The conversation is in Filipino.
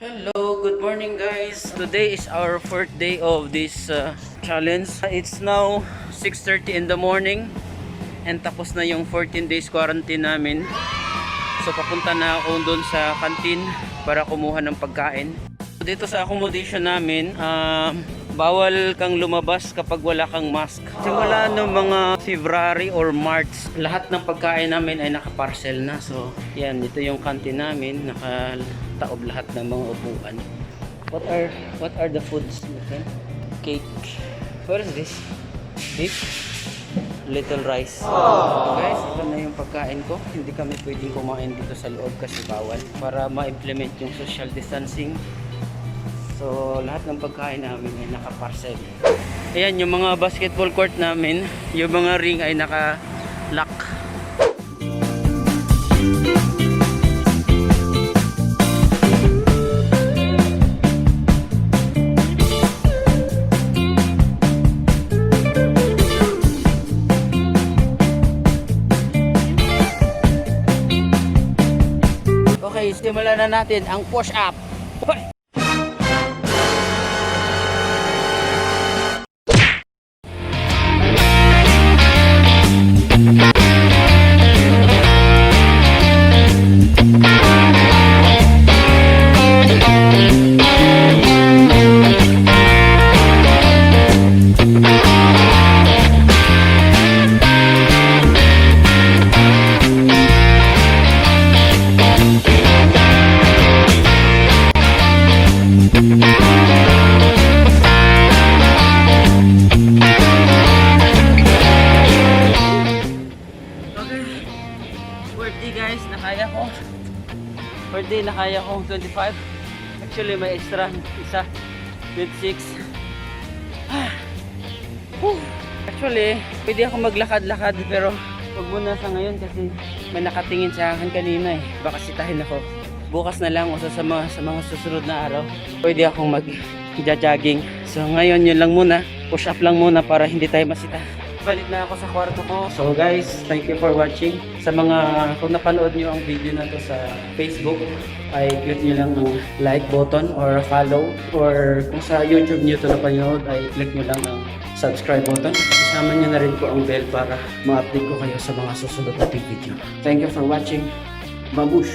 Hello, good morning guys. Today is our fourth day of this challenge. It's now 6:30 in the morning and tapos na yung 14 days quarantine namin. So papunta na ako doon sa canteen para kumuha ng pagkain. Dito sa accommodation namin, bawal kang lumabas kapag wala kang mask. Simula noong mga February or March, lahat ng pagkain namin ay nakaparcel na. So yan, ito yung canteen namin, nakataob lahat ng mga upuan. What are the foods? Okay? Cake. What is this? Beef? Little rice. So guys, ito na yung pagkain ko. Hindi kami pwedeng kumain dito sa loob kasi bawal para ma-implement yung social distancing. So lahat ng pagkain namin ay naka-parcel. Ayan yung mga basketball court namin, yung mga ring ay naka-lock. Okay, simulan na natin ang push-up. Guys, nakaya ko. Per day nakaya ko 25. Actually may extra isa 26. Actually pwede ako maglakad-lakad pero wag muna sa ngayon kasi may nakatingin sa akin kanina eh. Baka sitahin ako. Bukas na lang o sa mga susunod na araw pwede akong mag-jogging. So ngayon yun lang muna. Push up lang muna para hindi tayo masita. Balik na ako sa kwarto ko. So guys, thank you for watching. Sa mga, kung napanood nyo ang video na to sa Facebook, ay click nyo lang ang like button or follow. Or kung sa YouTube nyo to napanood, ay click nyo lang ang subscribe button. Isama nyo na rin po ang bell para ma-update ko kayo sa mga susunod na video. Thank you for watching. Babush!